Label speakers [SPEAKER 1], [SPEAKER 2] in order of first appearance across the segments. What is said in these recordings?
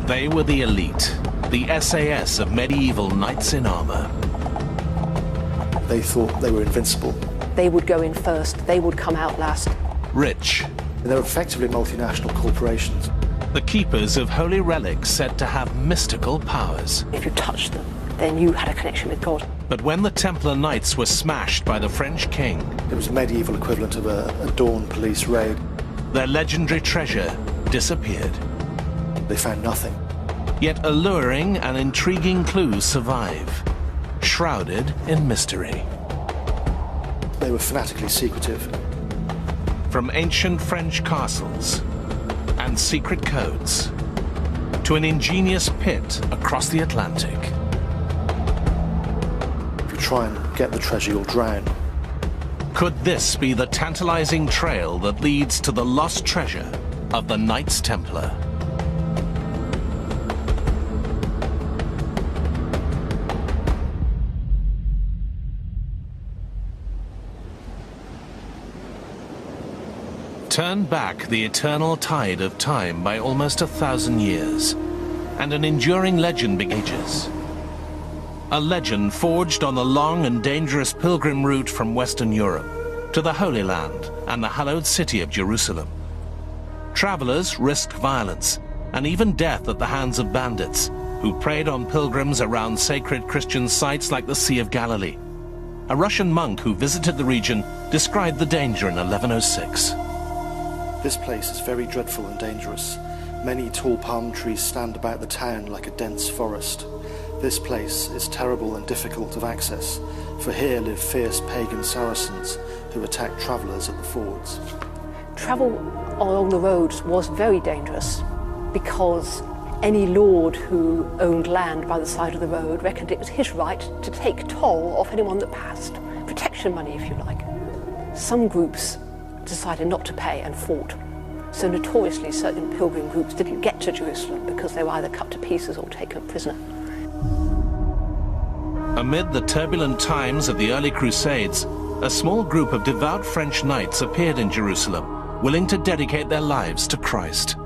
[SPEAKER 1] They were the elite, the SAS of medieval knights in armor.
[SPEAKER 2] They thought they were invincible.
[SPEAKER 3] They would go in first, they would come out last.
[SPEAKER 1] Rich.
[SPEAKER 2] They were effectively multinational corporations.
[SPEAKER 1] The keepers of holy relics said to have mystical powers.
[SPEAKER 3] If you touched them, then you had a connection with God.
[SPEAKER 1] But when the Templar Knights were smashed by the French king,
[SPEAKER 2] it was the medieval equivalent of a dawn police raid.
[SPEAKER 1] Their legendary treasure disappeared.
[SPEAKER 2] They found nothing.
[SPEAKER 1] Yet alluring and intriguing clues survive, shrouded in mystery.
[SPEAKER 2] They were fanatically secretive.
[SPEAKER 1] From ancient French castles and secret codes to an ingenious pit across the Atlantic.
[SPEAKER 2] If you try and get the treasure, you'll drown.
[SPEAKER 1] Could this be the tantalizing trail that leads to the lost treasure of the Knights Templar? Turn back the eternal tide of time by almost 1,000 years, and an enduring legend begins. A legend forged on the long and dangerous pilgrim route from Western Europe to the Holy Land and the hallowed city of Jerusalem. Travelers risked violence and even death at the hands of bandits who preyed on pilgrims around sacred Christian sites like the Sea of Galilee. A Russian monk who visited the region described the danger in 1106.
[SPEAKER 2] This place is very dreadful and dangerous. Many tall palm trees stand about the town like a dense forest. This place is terrible and difficult of access, for here live fierce pagan Saracens who attack travellers at the fords.
[SPEAKER 3] Travel along the roads was very dangerous because any lord who owned land by the side of the road reckoned it was his right to take toll off anyone that passed. Protection money, if you like. Some groups decided not to pay and fought. So notoriously certain pilgrim groups didn't get to Jerusalem because they were either cut to pieces or taken prisoner.
[SPEAKER 1] Amid the turbulent times of the early Crusades, a small group of devout French knights appeared in Jerusalem, willing to dedicate their lives to Christ.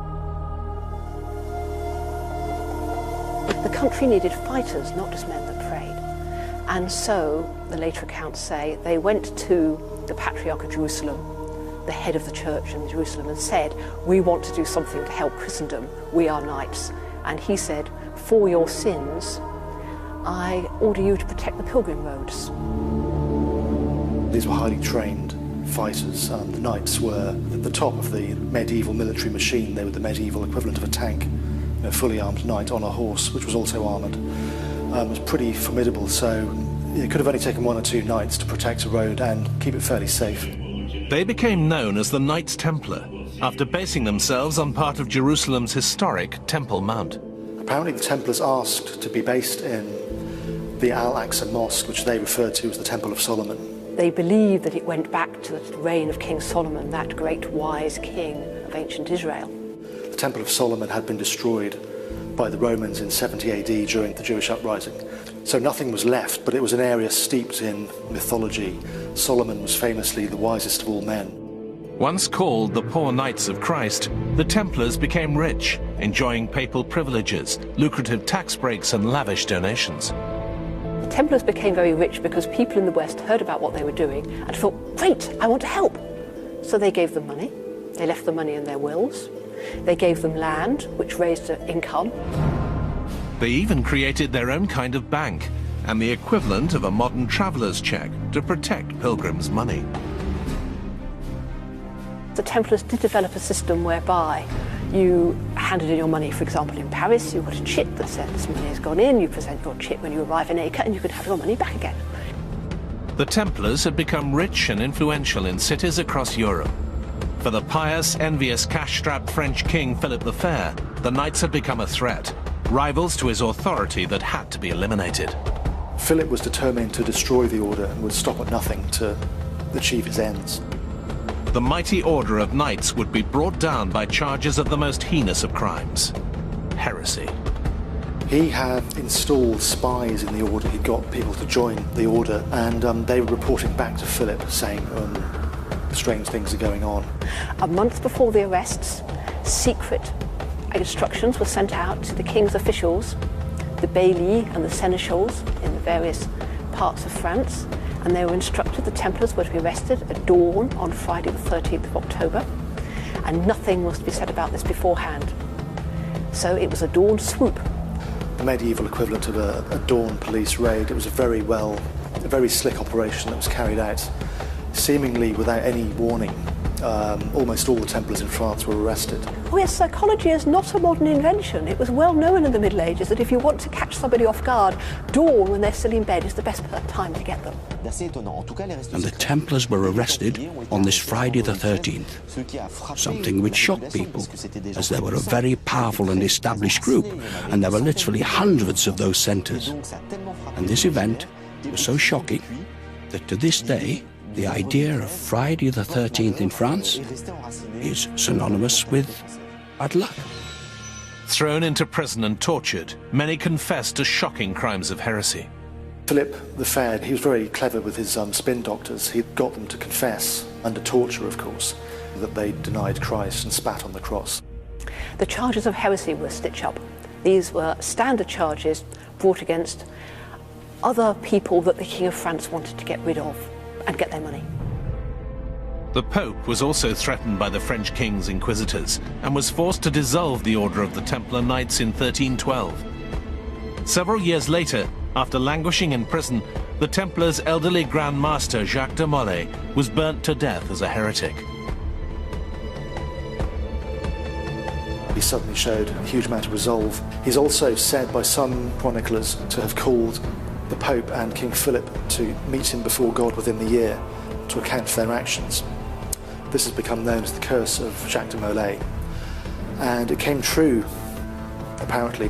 [SPEAKER 3] The country needed fighters, not just men that prayed. And so, the later accounts say, they went to the Patriarch of Jerusalem, the head of the church in Jerusalem, and said, we want to do something to help Christendom, we are knights. And he said, for your sins, I order you to protect the pilgrim roads.
[SPEAKER 2] These were highly trained fighters. The knights were at the top of the medieval military machine. They were the medieval equivalent of a tank, a fully armed knight on a horse, which was also armoured. It was pretty formidable, so it could have only taken 1 or 2 knights to protect a road and keep it fairly safe.
[SPEAKER 1] They became known as the Knights Templar, after basing themselves on part of Jerusalem's historic Temple Mount.
[SPEAKER 2] Apparently the Templars asked to be based in the Al-Aqsa Mosque, which they referred to as the Temple of Solomon.
[SPEAKER 3] They believed that it went back to the reign of King Solomon, that great wise king of ancient Israel.
[SPEAKER 2] The Temple of Solomon had been destroyed by the Romans in 70 AD during the Jewish uprising. So nothing was left, but it was an area steeped in mythology. Solomon was famously the wisest of all men.
[SPEAKER 1] Once called the Poor Knights of Christ, the Templars became rich, enjoying papal privileges, lucrative tax breaks and lavish donations.
[SPEAKER 3] The Templars became very rich because people in the West heard about what they were doing and thought, great, I want to help. So they gave them money. They left the money in their wills. They gave them land, which raised their income.
[SPEAKER 1] They even created their own kind of bank and the equivalent of a modern traveller's check to protect pilgrims' money.
[SPEAKER 3] The Templars did develop a system whereby you handed in your money, for example, in Paris, you got a chit that said this money has gone in, you present your chit when you arrive in Acre, and you could have your money back again.
[SPEAKER 1] The Templars had become rich and influential in cities across Europe. For the pious, envious, cash-strapped French king Philip the Fair, the knights had become a threat, rivals to his authority that had to be eliminated.
[SPEAKER 2] Philip was determined to destroy the order and would stop at nothing to achieve his ends.
[SPEAKER 1] The mighty order of knights would be brought down by charges of the most heinous of crimes: heresy.
[SPEAKER 2] He had installed spies in the order. He got people to join the order, and they were reporting back to Philip saying strange things are going on.
[SPEAKER 3] A month before the arrests, secret instructions were sent out to the king's officials, the baillie and the seneschals in the various parts of France, and they were instructed the Templars were to be arrested at dawn on Friday the 13th of October, and nothing was to be said about this beforehand. So it was a dawn swoop.
[SPEAKER 2] The medieval equivalent of a dawn police raid. It was a very slick operation that was carried out seemingly without any warning. Almost all the Templars in France were arrested.
[SPEAKER 3] Oh yes, psychology is not a modern invention. It was well known in the Middle Ages that if you want to catch somebody off guard, dawn when they're still in bed is the best time to get them.
[SPEAKER 4] And the Templars were arrested on this Friday the 13th, something which shocked people, as they were a very powerful and established group, and there were literally hundreds of those centres. And this event was so shocking that to this day, the idea of Friday the 13th in France is synonymous with bad luck.
[SPEAKER 1] Thrown into prison and tortured, many confessed to shocking crimes of heresy.
[SPEAKER 2] Philip the Fair, he was very clever with his spin doctors. He got them to confess, under torture of course, that they denied Christ and spat on the cross.
[SPEAKER 3] The charges of heresy were stitched up. These were standard charges brought against other people that the King of France wanted to get rid of and get their money.
[SPEAKER 1] The Pope was also threatened by the French king's inquisitors and was forced to dissolve the Order of the Templar Knights in 1312. Several years later, after languishing in prison, the Templars' elderly Grand Master Jacques de Molay was burnt to death as a heretic.
[SPEAKER 2] He suddenly showed a huge amount of resolve. He's also said by some chroniclers to have called the Pope and King Philip to meet him before God within the year to account for their actions. This has become known as the curse of Jacques de Molay. And it came true, apparently.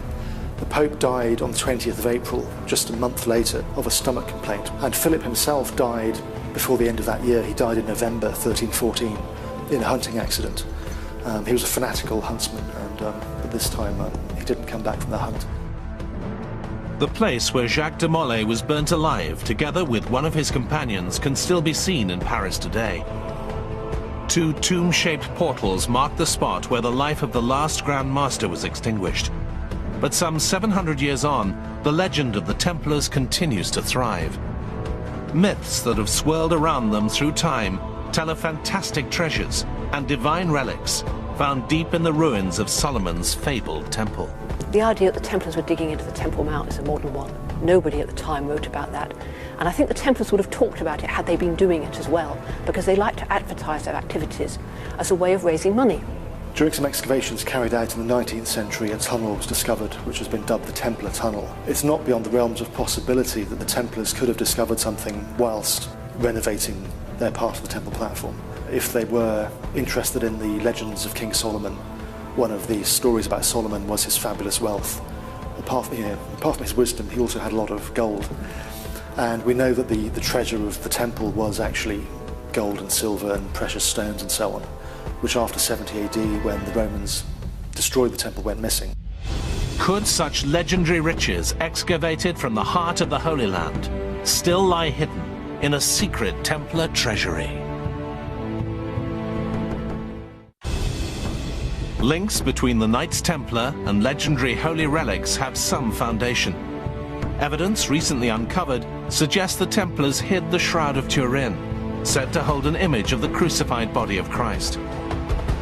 [SPEAKER 2] The Pope died on the 20th of April, just a month later, of a stomach complaint. And Philip himself died before the end of that year. He died in November 1314 in a hunting accident. He was a fanatical huntsman, and at this time he didn't come back from the hunt.
[SPEAKER 1] The place where Jacques de Molay was burnt alive, together with one of his companions, can still be seen in Paris today. Two tomb-shaped portals mark the spot where the life of the last Grand Master was extinguished. But some 700 years on, the legend of the Templars continues to thrive. Myths that have swirled around them through time tell of fantastic treasures and divine relics found deep in the ruins of Solomon's fabled temple.
[SPEAKER 3] The idea that the Templars were digging into the Temple Mount is a modern one. Nobody at the time wrote about that. And I think the Templars would have talked about it had they been doing it as well, because they like to advertise their activities as a way of raising money.
[SPEAKER 2] During some excavations carried out in the 19th century, a tunnel was discovered, which has been dubbed the Templar Tunnel. It's not beyond the realms of possibility that the Templars could have discovered something whilst renovating their part of the temple platform. If they were interested in the legends of King Solomon, one of the stories about Solomon was his fabulous wealth. Apart from his wisdom, he also had a lot of gold. And we know that the treasure of the temple was actually gold and silver and precious stones and so on, which after 70 AD, when the Romans destroyed the temple, went missing.
[SPEAKER 1] Could such legendary riches excavated from the heart of the Holy Land still lie hidden in a secret Templar treasury? Links between the Knights Templar and legendary holy relics have some foundation. Evidence recently uncovered suggests the Templars hid the Shroud of Turin, said to hold an image of the crucified body of Christ.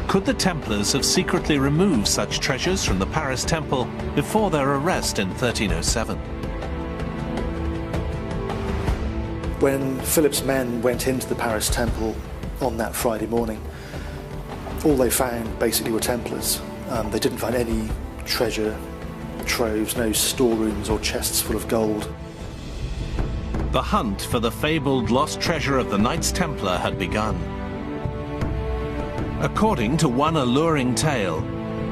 [SPEAKER 1] Could the Templars have secretly removed such treasures from the Paris temple before their arrest in 1307?
[SPEAKER 2] When Philip's men went into the Paris temple on that Friday morning, all they found basically were Templars. They didn't find any treasure troves, no storerooms or chests full of gold.
[SPEAKER 1] The hunt for the fabled lost treasure of the Knights Templar had begun. According to one alluring tale,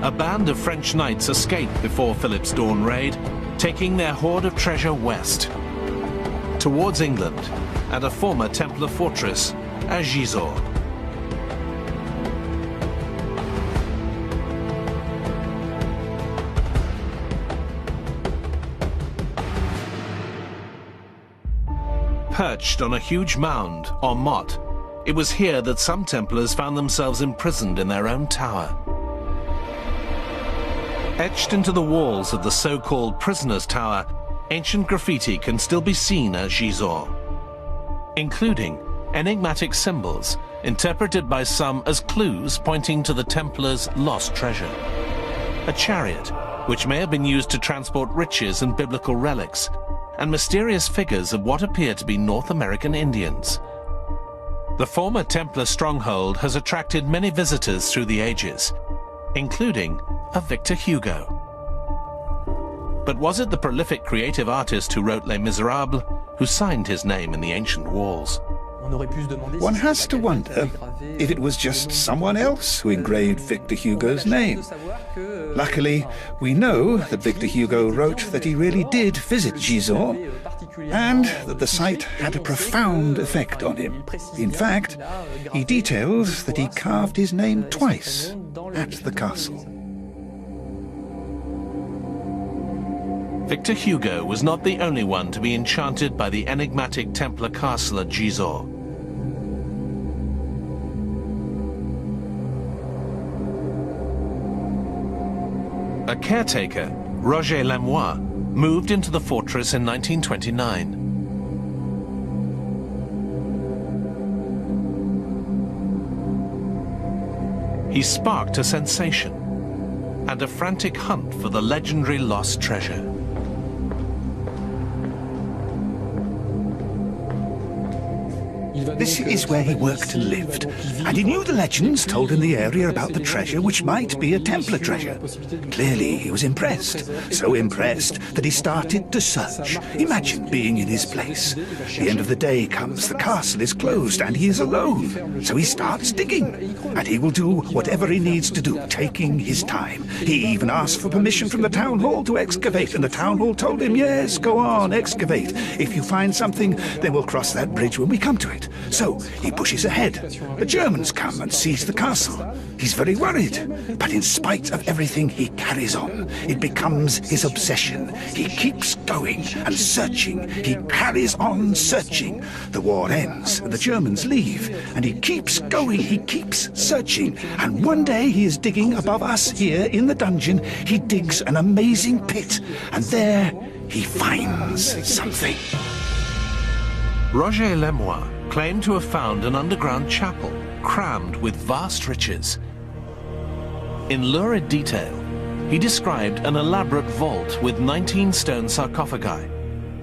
[SPEAKER 1] a band of French knights escaped before Philip's dawn raid, taking their hoard of treasure west, towards England and a former Templar fortress at Gisors. Perched on a huge mound, or motte, it was here that some Templars found themselves imprisoned in their own tower. Etched into the walls of the so-called Prisoner's Tower, ancient graffiti can still be seen at Gisors, including enigmatic symbols interpreted by some as clues pointing to the Templars' lost treasure. A chariot, which may have been used to transport riches and biblical relics, and mysterious figures of what appear to be North American Indians. The former Templar stronghold has attracted many visitors through the ages, including a Victor Hugo. But was it the prolific creative artist who wrote Les Miserables who signed his name in the ancient walls?
[SPEAKER 5] One has to wonder if it was just someone else who engraved Victor Hugo's name. Luckily, we know that Victor Hugo wrote that he really did visit Gisors, and that the site had a profound effect on him. In fact, he details that he carved his name twice at the castle.
[SPEAKER 1] Victor Hugo was not the only one to be enchanted by the enigmatic Templar castle at Gisors. A caretaker, Roger Lemois, moved into the fortress in 1929. He sparked a sensation and a frantic hunt for the legendary lost treasure.
[SPEAKER 5] This is where he worked and lived, and he knew the legends told in the area about the treasure which might be a Templar treasure. Clearly he was impressed, so impressed that he started to search. Imagine being in his place. The end of the day comes, the castle is closed, and he is alone. So he starts digging, and he will do whatever he needs to do, taking his time. He even asked for permission from the town hall to excavate, and the town hall told him, yes, go on, excavate. If you find something, then we'll cross that bridge when we come to it. So he pushes ahead. The Germans come and seize the castle. He's very worried, but in spite of everything, he carries on. It becomes his obsession. He keeps going and searching. He carries on searching. The war ends, and the Germans leave, and he keeps going. He keeps searching. And one day he is digging above us here in the dungeon. He digs an amazing pit, and there he finds something.
[SPEAKER 1] Roger Lemois claimed to have found an underground chapel crammed with vast riches. In lurid detail, he described an elaborate vault with 19 stone sarcophagi,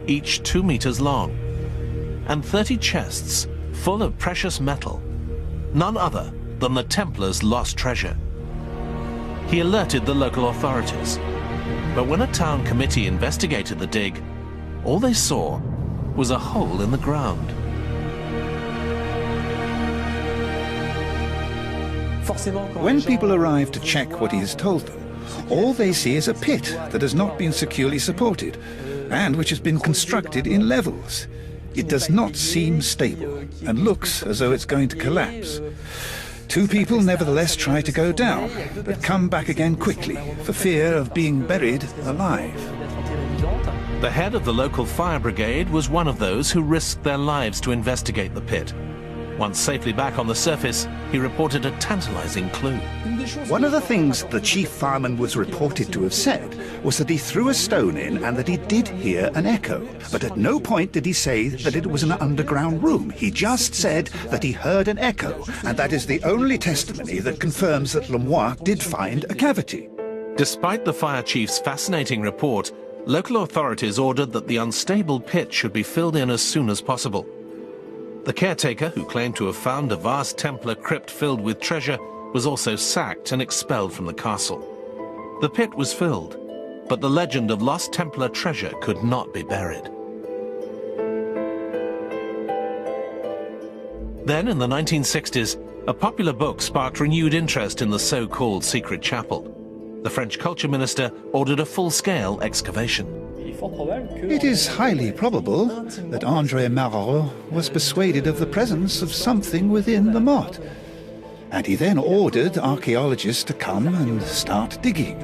[SPEAKER 1] each 2 meters long, and 30 chests full of precious metal, none other than the Templars' lost treasure. He alerted the local authorities, but when a town committee investigated the dig, all they saw was a hole in the ground.
[SPEAKER 5] When people arrive to check what he has told them, all they see is a pit that has not been securely supported and which has been constructed in levels. It does not seem stable and looks as though it's going to collapse. 2 people nevertheless try to go down, but come back again quickly for fear of being buried alive.
[SPEAKER 1] The head of the local fire brigade was one of those who risked their lives to investigate the pit. Once safely back on the surface, he reported a tantalizing clue.
[SPEAKER 5] One of the things the chief fireman was reported to have said was that he threw a stone in and that he did hear an echo. But at no point did he say that it was an underground room. He just said that he heard an echo, and that is the only testimony that confirms that Lemois did find a cavity.
[SPEAKER 1] Despite the fire chief's fascinating report, local authorities ordered that the unstable pit should be filled in as soon as possible. The caretaker, who claimed to have found a vast Templar crypt filled with treasure, was also sacked and expelled from the castle. The pit was filled, but the legend of lost Templar treasure could not be buried. Then, in the 1960s, a popular book sparked renewed interest in the so-called secret chapel. The French culture minister ordered a full-scale excavation.
[SPEAKER 5] It is highly probable that André Malraux was persuaded of the presence of something within the motte, and he then ordered archaeologists to come and start digging.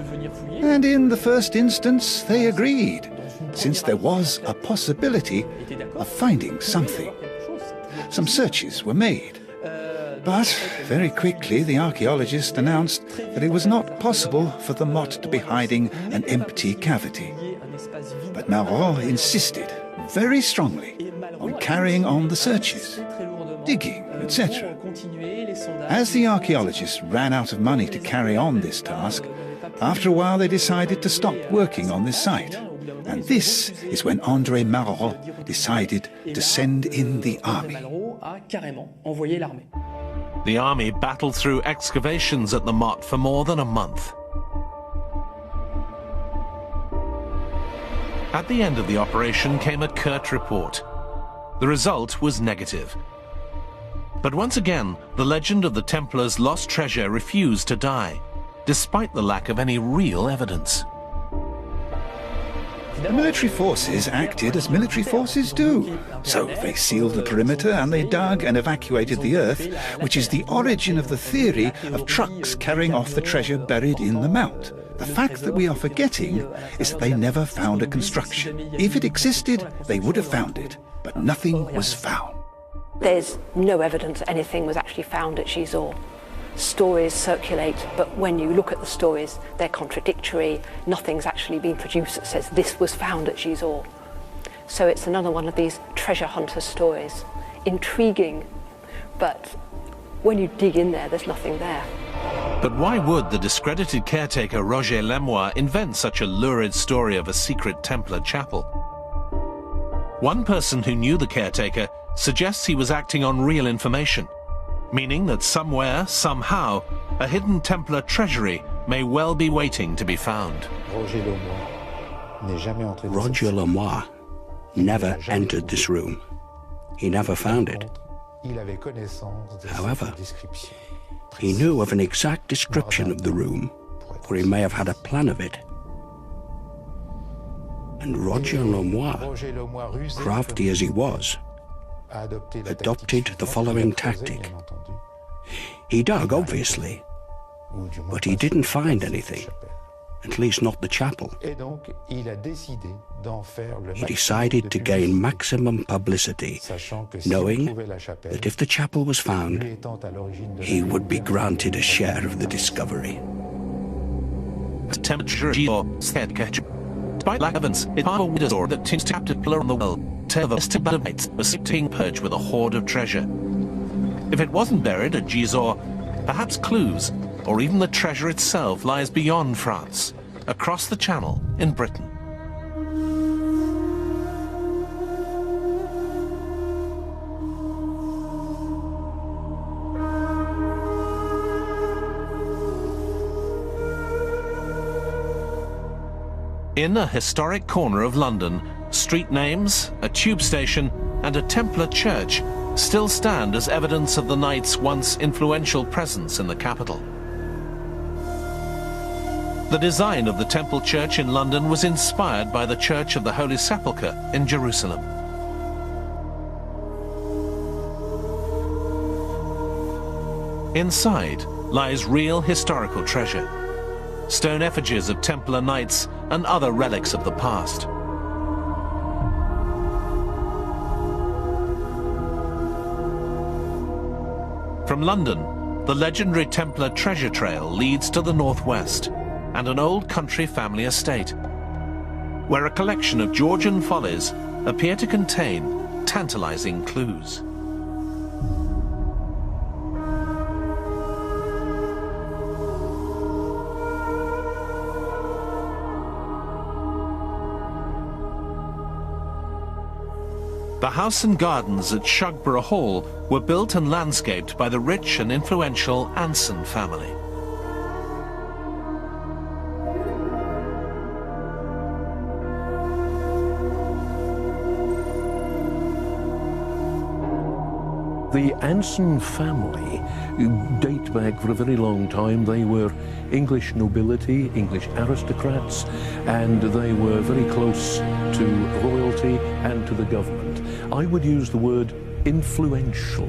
[SPEAKER 5] And in the first instance they agreed, since there was a possibility of finding something. Some searches were made. But very quickly the archaeologist announced that it was not possible for the motte to be hiding an empty cavity. But Malraux insisted very strongly on carrying on the searches, digging, etc. As the archaeologists ran out of money to carry on this task, after a while they decided to stop working on this site. And this is when André Malraux decided to send in the army.
[SPEAKER 1] The army battled through excavations at the motte for more than a month. At the end of the operation came a curt report. The result was negative. But once again, the legend of the Templars' lost treasure refused to die, despite the lack of any real evidence.
[SPEAKER 5] The military forces acted as military forces do. So they sealed the perimeter and they dug and evacuated the earth, which is the origin of the theory of trucks carrying off the treasure buried in the mount. The fact that we are forgetting is that they never found a construction. If it existed, they would have found it, but nothing was found.
[SPEAKER 3] There's no evidence anything was actually found at Gisors. Stories circulate, but when you look at the stories, they're contradictory. Nothing's actually been produced that says this was found at Gisors. So it's another one of these treasure hunter stories. Intriguing, but when you dig in there, there's nothing there.
[SPEAKER 1] But why would the discredited caretaker Roger Lemoyne invent such a lurid story of a secret Templar chapel? One person who knew the caretaker suggests he was acting on real information, meaning that somewhere, somehow, a hidden Templar treasury may well be waiting to be found.
[SPEAKER 4] Roger Lemoyne never entered this room. He never found it. However, he knew of an exact description of the room, or he may have had a plan of it. And Roger Lemoyne, crafty as he was, adopted the following tactic. He dug, obviously, but he didn't find anything, at least not the chapel. He decided to gain maximum publicity, knowing that if the chapel was found, he would be granted a share of the discovery.
[SPEAKER 1] Despite lack of evidence, it part of a widow's door that seems to have a pillar on the well, tale of a disbanded knights was taking perch with a hoard of treasure. If it wasn't buried at Gisors, perhaps clues, or even the treasure itself, lies beyond France, across the Channel in Britain. In a historic corner of London, street names, a tube station, and a Templar church still stand as evidence of the Knights' once influential presence in the capital. The design of the Temple Church in London was inspired by the Church of the Holy Sepulchre in Jerusalem. Inside lies real historical treasure, stone effigies of Templar knights and other relics of the past. From London, the legendary Templar treasure trail leads to the northwest and an old country family estate, where a collection of Georgian follies appear to contain tantalizing clues. The house and gardens at Shugborough Hall were built and landscaped by the rich and influential Anson family.
[SPEAKER 6] The Anson family date back for a very long time. They were English nobility, English aristocrats, and they were very close to royalty and to the government. I would use the word influential.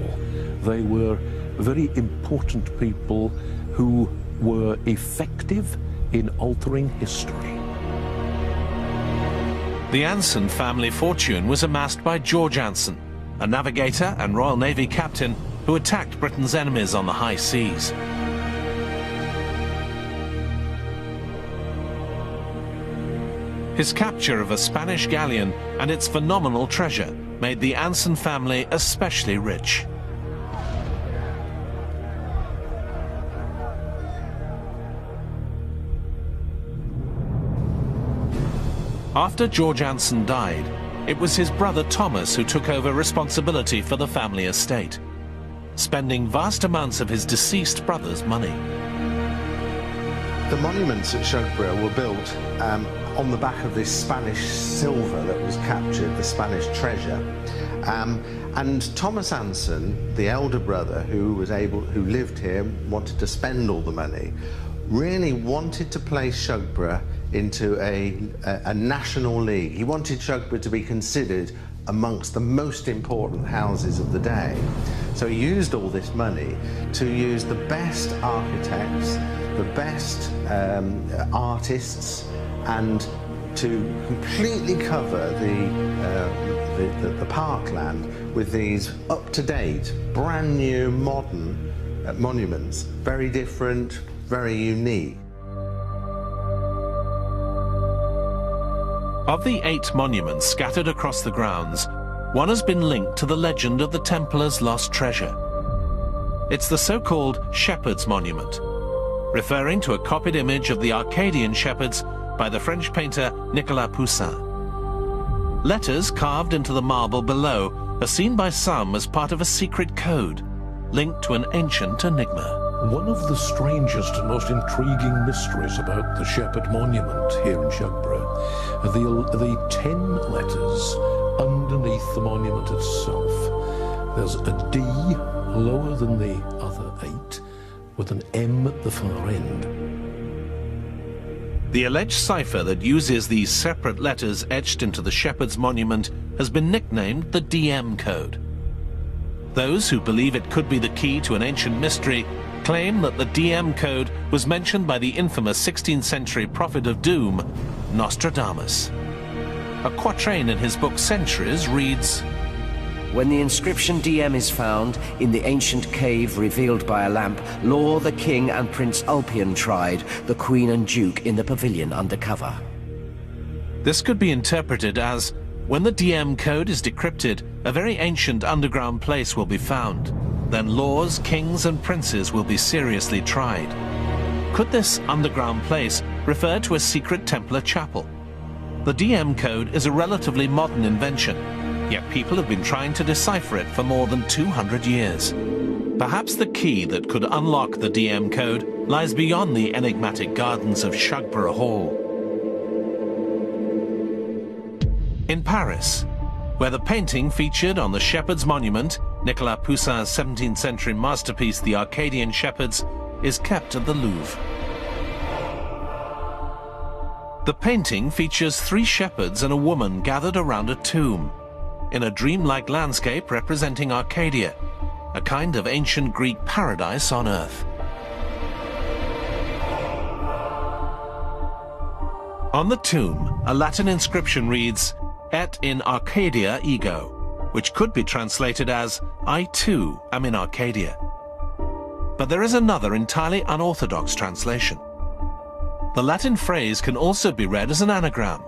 [SPEAKER 6] They were very important people who were effective in altering history.
[SPEAKER 1] The Anson family fortune was amassed by George Anson, a navigator and Royal Navy captain who attacked Britain's enemies on the high seas. His capture of a Spanish galleon and its phenomenal treasure made the Anson family especially rich. After George Anson died, it was his brother Thomas who took over responsibility for the family estate, spending vast amounts of his deceased brother's money.
[SPEAKER 7] The monuments at Shugborough were built on the back of this Spanish silver that was captured, the Spanish treasure. And Thomas Anson, the elder brother who lived here, wanted to spend all the money, really wanted to place Shugborough into a national league. He wanted Shugborough to be considered amongst the most important houses of the day. So he used all this money to use the best architects, the best artists, and to completely cover the parkland with these up-to-date, brand new, modern monuments, very different, very unique.
[SPEAKER 1] Of the 8 monuments scattered across the grounds, one has been linked to the legend of the Templars' lost treasure. It's the so-called Shepherd's Monument, referring to a copied image of the Arcadian shepherds by the French painter Nicolas Poussin. Letters carved into the marble below are seen by some as part of a secret code, linked to an ancient enigma.
[SPEAKER 6] One of the strangest and most intriguing mysteries about the Shepherd Monument here in Shugborough are the 10 letters underneath the monument itself. There's a D lower than the other 8, with an M at the far end.
[SPEAKER 1] The alleged cipher that uses these separate letters etched into the Shepherd's Monument has been nicknamed the DM Code. Those who believe it could be the key to an ancient mystery claim that the DM Code was mentioned by the infamous 16th century prophet of doom, Nostradamus. A quatrain in his book Centuries reads,
[SPEAKER 8] "When the inscription DM is found in the ancient cave revealed by a lamp, Law the king and Prince Ulpian tried, the queen and duke in the pavilion under cover."
[SPEAKER 1] This could be interpreted as, when the DM Code is decrypted, a very ancient underground place will be found. Then laws, kings and princes will be seriously tried. Could this underground place refer to a secret Templar chapel? The DM Code is a relatively modern invention, yet people have been trying to decipher it for more than 200 years. Perhaps the key that could unlock the DM Code lies beyond the enigmatic gardens of Shugborough Hall. In Paris, where the painting featured on the Shepherd's Monument, Nicolas Poussin's 17th century masterpiece, The Arcadian Shepherds, is kept at the Louvre. The painting features 3 shepherds and a woman gathered around a tomb, in a dreamlike landscape representing Arcadia, a kind of ancient Greek paradise on earth. On the tomb, a Latin inscription reads, "Et in Arcadia ego," which could be translated as, "I too am in Arcadia." But there is another entirely unorthodox translation. The Latin phrase can also be read as an anagram,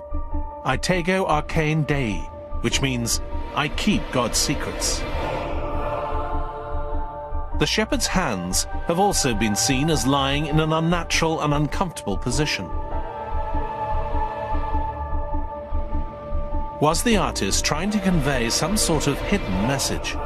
[SPEAKER 1] "Aitego arcane Dei," which means, "I keep God's secrets." The shepherd's hands have also been seen as lying in an unnatural and uncomfortable position. Was the artist trying to convey some sort of hidden message?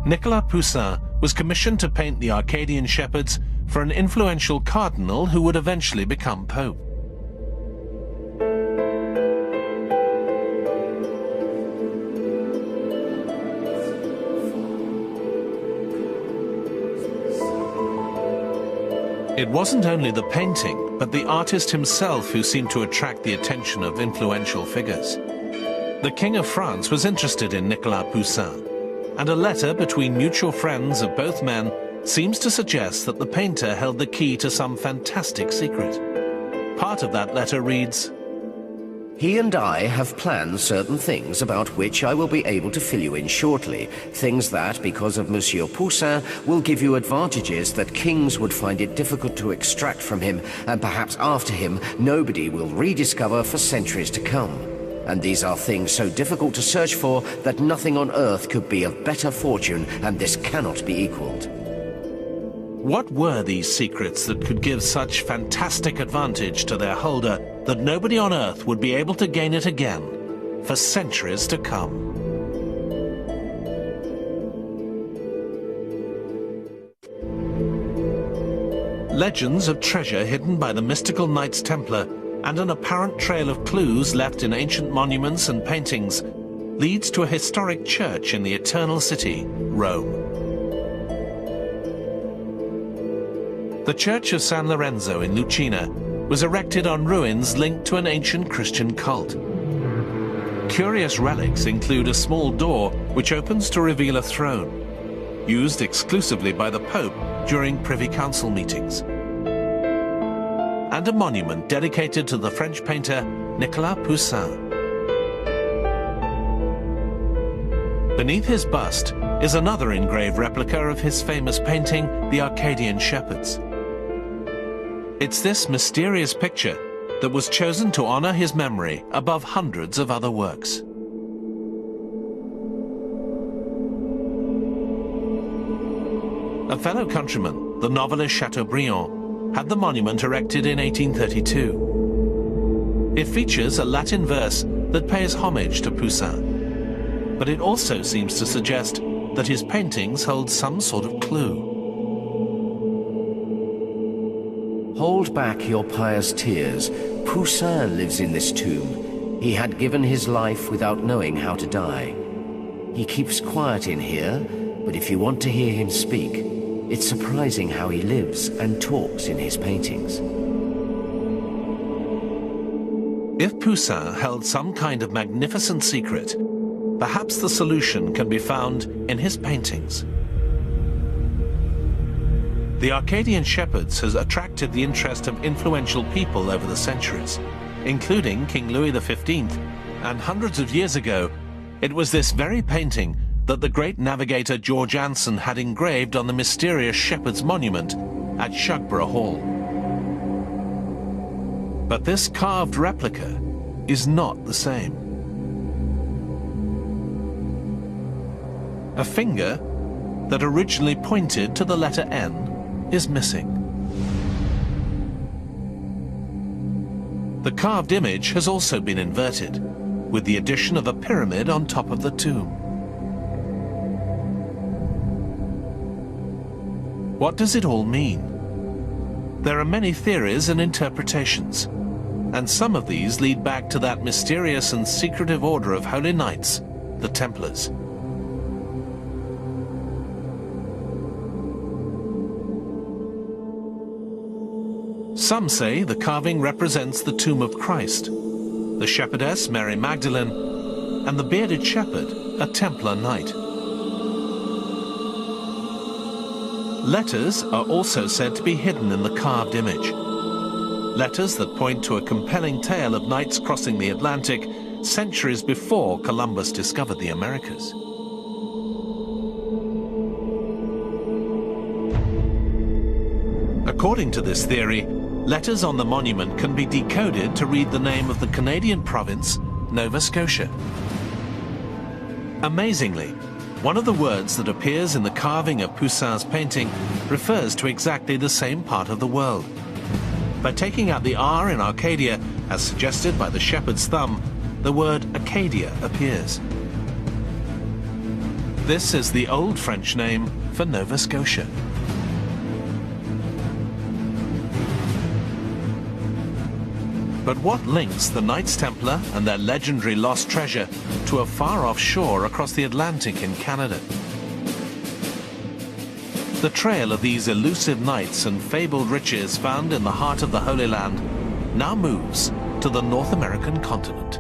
[SPEAKER 1] Nicolas Poussin was commissioned to paint the Arcadian shepherds for an influential cardinal who would eventually become pope. It wasn't only the painting, but the artist himself who seemed to attract the attention of influential figures. The King of France was interested in Nicolas Poussin, and a letter between mutual friends of both men seems to suggest that the painter held the key to some fantastic secret. Part of that letter reads,
[SPEAKER 8] "He and I have planned certain things about which I will be able to fill you in shortly. Things that, because of Monsieur Poussin, will give you advantages that kings would find it difficult to extract from him, and perhaps after him, nobody will rediscover for centuries to come. And these are things so difficult to search for that nothing on earth could be of better fortune, and this cannot be equaled."
[SPEAKER 1] What were these secrets that could give such fantastic advantage to their holder that nobody on earth would be able to gain it again for centuries to come? Legends of treasure hidden by the mystical Knights Templar and an apparent trail of clues left in ancient monuments and paintings leads to a historic church in the Eternal City, Rome. The Church of San Lorenzo in Lucina was erected on ruins linked to an ancient Christian cult. Curious relics include a small door which opens to reveal a throne, used exclusively by the Pope during Privy Council meetings, and a monument dedicated to the French painter Nicolas Poussin. Beneath his bust is another engraved replica of his famous painting, The Arcadian Shepherds. It's this mysterious picture that was chosen to honor his memory above hundreds of other works. A fellow countryman, the novelist Chateaubriand, had the monument erected in 1832. It features a Latin verse that pays homage to Poussin, but it also seems to suggest that his paintings hold some sort of clue.
[SPEAKER 8] Hold back your pious tears. Poussin lives in this tomb. He had given his life without knowing how to die. He keeps quiet in here, but if you want to hear him speak, it's surprising how he lives and talks in his paintings.
[SPEAKER 1] If Poussin held some kind of magnificent secret, perhaps the solution can be found in his paintings. The Arcadian Shepherds has attracted the interest of influential people over the centuries, including King Louis XV, and hundreds of years ago, it was this very painting that the great navigator George Anson had engraved on the mysterious Shepherd's monument at Shugborough Hall. But this carved replica is not the same. A finger that originally pointed to the letter N is missing. The carved image has also been inverted, with the addition of a pyramid on top of the tomb. What does it all mean? There are many theories and interpretations, and some of these lead back to that mysterious and secretive order of holy knights, the Templars. Some say the carving represents the tomb of Christ, the shepherdess Mary Magdalene, and the bearded shepherd, a Templar knight. Letters are also said to be hidden in the carved image. Letters that point to a compelling tale of knights crossing the Atlantic centuries before Columbus discovered the Americas. According to this theory, letters on the monument can be decoded to read the name of the Canadian province, Nova Scotia. Amazingly, one of the words that appears in the carving of Poussin's painting refers to exactly the same part of the world. By taking out the R in Arcadia, as suggested by the shepherd's thumb, the word Acadia appears. This is the old French name for Nova Scotia. But what links the Knights Templar and their legendary lost treasure to a far-off shore across the Atlantic in Canada? The trail of these elusive knights and fabled riches found in the heart of the Holy Land now moves to the North American continent.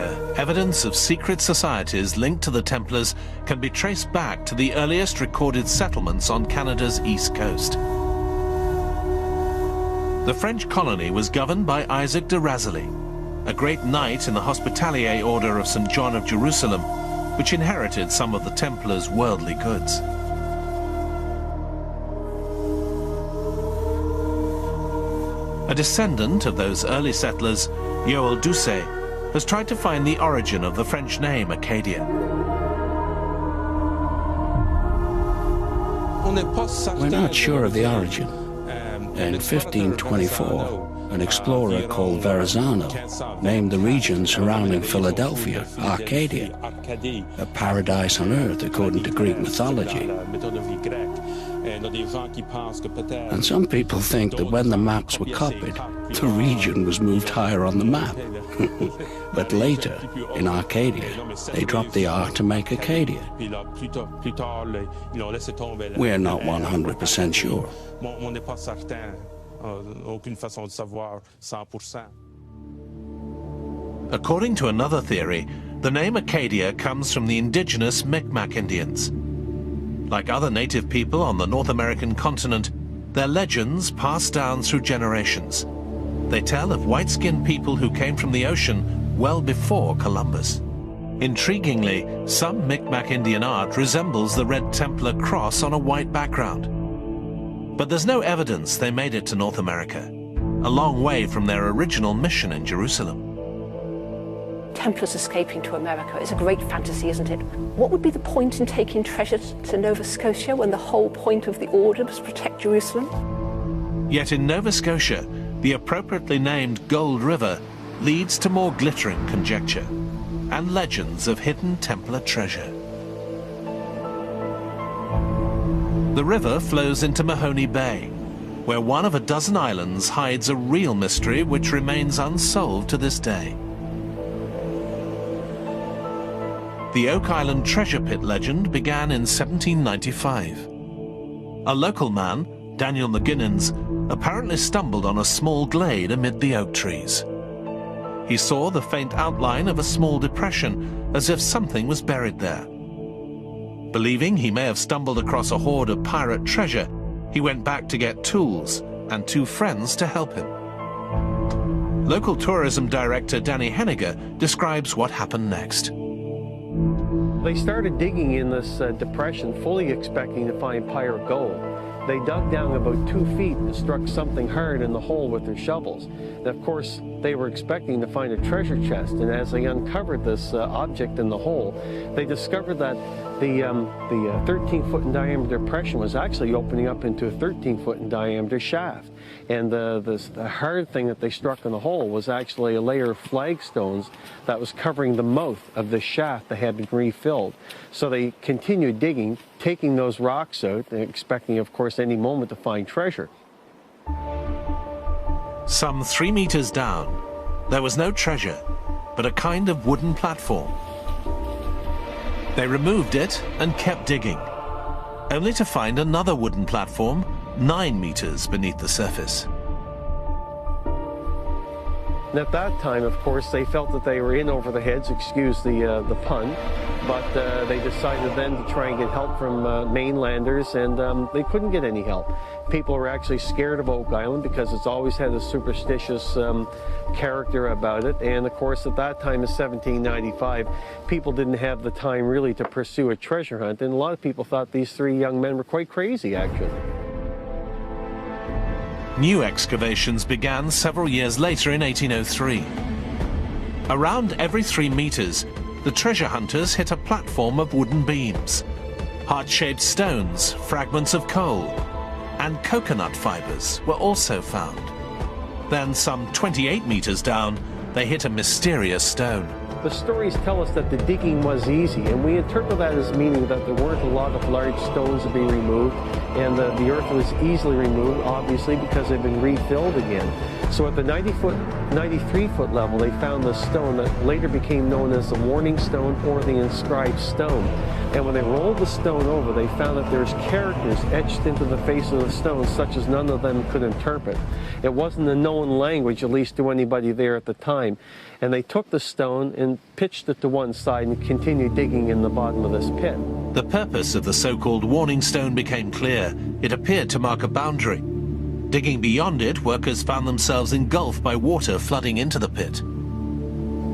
[SPEAKER 1] America, evidence of secret societies linked to the Templars can be traced back to the earliest recorded settlements on Canada's east coast. The French colony was governed by Isaac de Razilly, a great knight in the Hospitalier Order of St. John of Jerusalem, which inherited some of the Templars' worldly goods. A descendant of those early settlers, Yoel Doucet, has tried to find the origin of the French name Acadia.
[SPEAKER 4] We're not sure of the origin. In 1524, an explorer called Verrazano named the region surrounding Philadelphia Arcadia, a paradise on earth according to Greek mythology. And some people think that when the maps were copied, the region was moved higher on the map. But later, in Arcadia, they dropped the R to make Acadia. We're not 100% sure.
[SPEAKER 1] According to another theory, the name Acadia comes from the indigenous Micmac Indians. Like other native people on the North American continent, their legends pass down through generations. They tell of white-skinned people who came from the ocean well before Columbus. Intriguingly, some Micmac Indian art resembles the Red Templar cross on a white background. But there's no evidence they made it to North America, a long way from their original mission in Jerusalem.
[SPEAKER 3] Templars escaping to America is a great fantasy, isn't it? What would be the point in taking treasure to Nova Scotia when the whole point of the order was to protect Jerusalem?
[SPEAKER 1] Yet in Nova Scotia, the appropriately named Gold River leads to more glittering conjecture and legends of hidden Templar treasure. The river flows into Mahoney Bay, where one of a dozen islands hides a real mystery which remains unsolved to this day. The Oak Island treasure pit legend began in 1795. A local man, Daniel McGuinnans, apparently stumbled on a small glade amid the oak trees. He saw the faint outline of a small depression, as if something was buried there. Believing he may have stumbled across a hoard of pirate treasure, he went back to get tools and two friends to help him. Local tourism director Danny Henniger describes what happened next.
[SPEAKER 9] They started digging in this depression, fully expecting to find pirate gold. They dug down about 2 feet and struck something hard in the hole with their shovels. And of course, they were expecting to find a treasure chest, and as they uncovered this object in the hole, they discovered that the 13-foot in diameter depression was actually opening up into a 13-foot in diameter shaft. And the hard thing that they struck in the hole was actually a layer of flagstones that was covering the mouth of the shaft that had been refilled. So they continued digging, taking those rocks out, and expecting, of course, any moment to find treasure.
[SPEAKER 1] Some 3 meters down, there was no treasure, but a kind of wooden platform. They removed it and kept digging, only to find another wooden platform 9 meters beneath the surface.
[SPEAKER 9] And at that time, of course, they felt that they were in over their heads, excuse the pun, but they decided then to try and get help from mainlanders, and they couldn't get any help. People were actually scared of Oak Island because it's always had a superstitious character about it, and of course at that time in 1795, people didn't have the time really to pursue a treasure hunt, and a lot of people thought these 3 young men were quite crazy, actually.
[SPEAKER 1] New excavations began several years later in 1803. Around every 3 meters, the treasure hunters hit a platform of wooden beams. Heart-shaped stones, fragments of coal, and coconut fibers were also found. Then, some 28 meters down, they hit a mysterious stone.
[SPEAKER 9] The stories tell us that the digging was easy, and we interpret that as meaning that there weren't a lot of large stones to be removed, and the earth was easily removed, obviously, because they've been refilled again. So at the 93-foot level, they found the stone that later became known as the Warning Stone or the Inscribed Stone. And when they rolled the stone over, they found that there's characters etched into the face of the stone, such as none of them could interpret. It wasn't a known language, at least to anybody there at the time. And they took the stone and pitched it to one side and continued digging in the bottom of this pit.
[SPEAKER 1] The purpose of the so-called Warning Stone became clear. It appeared to mark a boundary. Digging beyond it, workers found themselves engulfed by water flooding into the pit.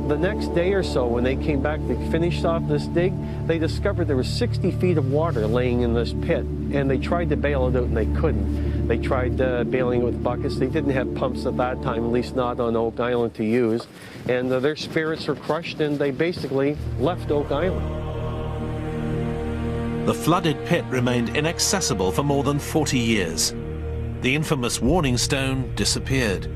[SPEAKER 9] The next day or so, when they came back to finish off this dig, they discovered there was 60 feet of water laying in this pit, and they tried to bail it out and they couldn't. They tried bailing it with buckets. They didn't have pumps at that time, at least not on Oak Island to use, and their spirits were crushed and they basically left Oak Island.
[SPEAKER 1] The flooded pit remained inaccessible for more than 40 years. The infamous Warning Stone disappeared.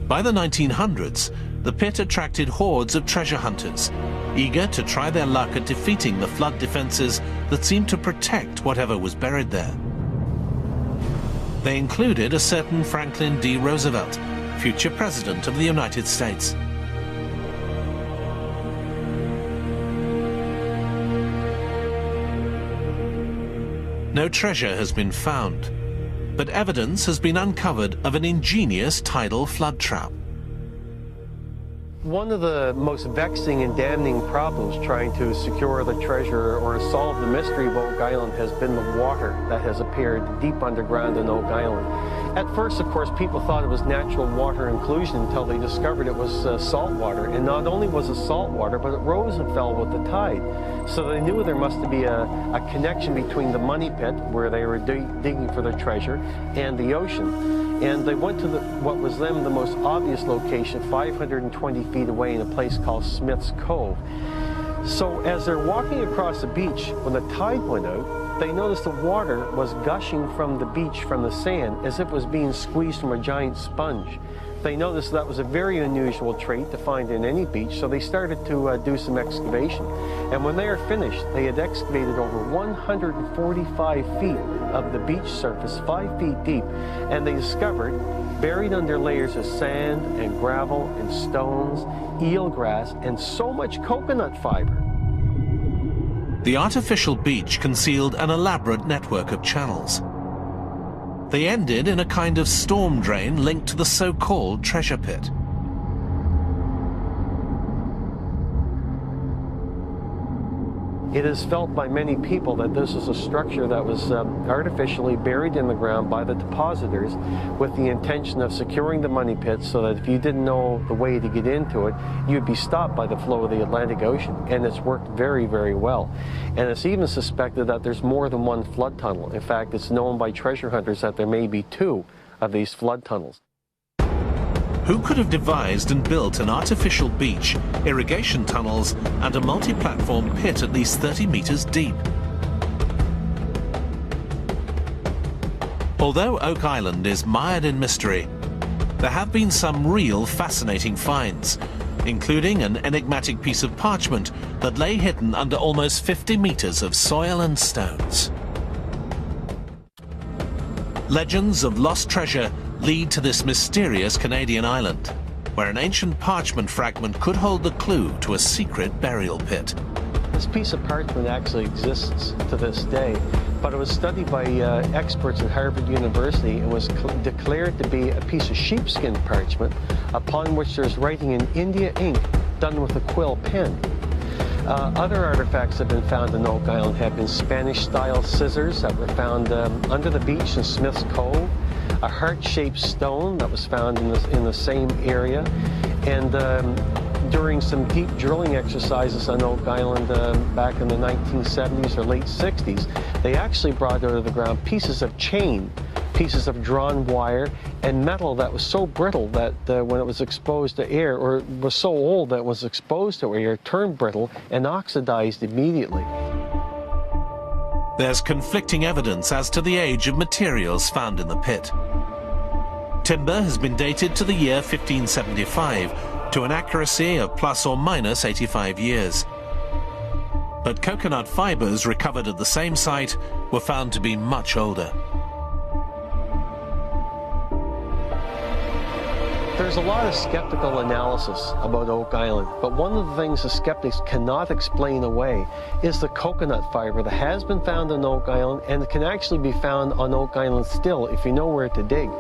[SPEAKER 1] By the 1900s, the pit attracted hordes of treasure hunters, eager to try their luck at defeating the flood defenses that seemed to protect whatever was buried there. They included a certain Franklin D. Roosevelt, future President of the United States. No treasure has been found, but evidence has been uncovered of an ingenious tidal flood trap.
[SPEAKER 9] One of the most vexing and damning problems trying to secure the treasure or solve the mystery of Oak Island has been the water that has appeared deep underground in Oak Island. At first, of course, people thought it was natural water inclusion until they discovered it was salt water. And not only was it salt water, but it rose and fell with the tide. So they knew there must be a connection between the money pit, where they were digging for the treasure, and the ocean. And they went to what was then the most obvious location, 520 feet away in a place called Smith's Cove. So as they're walking across the beach, when the tide went out, they noticed the water was gushing from the beach, from the sand, as if it was being squeezed from a giant sponge. They noticed that was a very unusual trait to find in any beach, so they started to do some excavation. And when they were finished, they had excavated over 145 feet of the beach surface, 5 feet deep, and they discovered, buried under layers of sand and gravel and stones, eelgrass, and so much coconut fiber.
[SPEAKER 1] The artificial beach concealed an elaborate network of channels. They ended in a kind of storm drain linked to the so-called treasure pit.
[SPEAKER 9] It is felt by many people that this is a structure that was artificially buried in the ground by the depositors with the intention of securing the money pit so that if you didn't know the way to get into it, you'd be stopped by the flow of the Atlantic Ocean. And it's worked very, very well. And it's even suspected that there's more than one flood tunnel. In fact, it's known by treasure hunters that there may be 2 of these flood tunnels.
[SPEAKER 1] Who could have devised and built an artificial beach, irrigation tunnels, and a multi-platform pit at least 30 meters deep? Although Oak Island is mired in mystery, there have been some real fascinating finds, including an enigmatic piece of parchment that lay hidden under almost 50 meters of soil and stones. Legends of lost treasure lead to this mysterious Canadian island, where an ancient parchment fragment could hold the clue to a secret burial pit.
[SPEAKER 9] This piece of parchment actually exists to this day, but it was studied by experts at Harvard University and was declared to be a piece of sheepskin parchment upon which there's writing in India ink done with a quill pen. Other artifacts that have been found in Oak Island have been Spanish-style scissors that were found under the beach in Smith's Cove, a heart-shaped stone that was found in the same area, and during some deep drilling exercises on Oak Island back in the 1970s or late 60s, they actually brought out of the ground pieces of chain, pieces of drawn wire, and metal that was so brittle that when it was exposed to air, or was so old that it was exposed to air, it turned brittle and oxidized immediately.
[SPEAKER 1] There's conflicting evidence as to the age of materials found in the pit. Timber has been dated to the year 1575 to an accuracy of plus or minus 85 years. But coconut fibers recovered at the same site were found to be much older.
[SPEAKER 9] There's a lot of skeptical analysis about Oak Island, but one of the things the skeptics cannot explain away is the coconut fiber that has been found on Oak Island, and it can actually be found on Oak Island still if you know where to dig.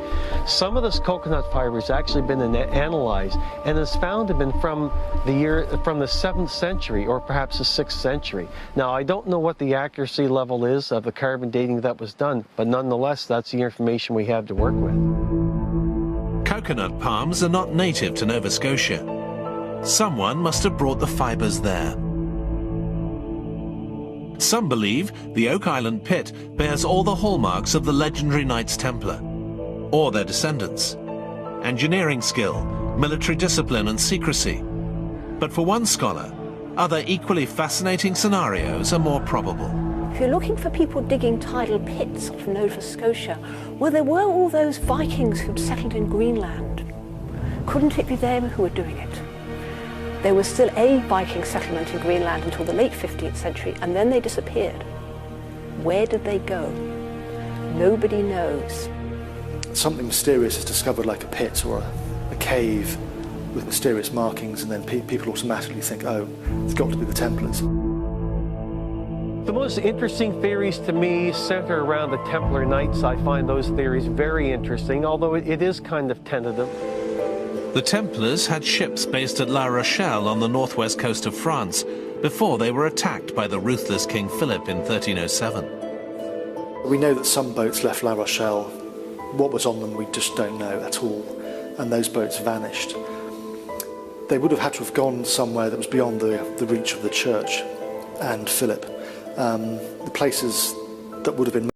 [SPEAKER 9] Some of this coconut fiber has actually been analyzed and is found to have been from the 7th century or perhaps the 6th century. Now, I don't know what the accuracy level is of the carbon dating that was done, but nonetheless, that's the information we have to work with.
[SPEAKER 1] Coconut palms are not native to Nova Scotia. Someone must have brought the fibers there. Some believe the Oak Island pit bears all the hallmarks of the legendary Knights Templar, or their descendants: engineering skill, military discipline and secrecy. But for one scholar, other equally fascinating scenarios are more probable.
[SPEAKER 3] If you're looking for people digging tidal pits off Nova Scotia, well, there were all those Vikings who'd settled in Greenland. Couldn't it be them who were doing it? There was still a Viking settlement in Greenland until the late 15th century, and then they disappeared. Where did they go? Nobody knows.
[SPEAKER 2] Something mysterious is discovered, like a pit or a cave with mysterious markings, and then people automatically think, oh, it's got to be the Templars.
[SPEAKER 9] The most interesting theories to me center around the Templar Knights. I find those theories very interesting, although it is kind of tentative.
[SPEAKER 1] The Templars had ships based at La Rochelle on the northwest coast of France before they were attacked by the ruthless King Philip in 1307.
[SPEAKER 2] We know that some boats left La Rochelle. What was on them we just don't know at all, and those boats vanished. They would have had to have gone somewhere that was beyond the reach of the church and Philip. The places that would have been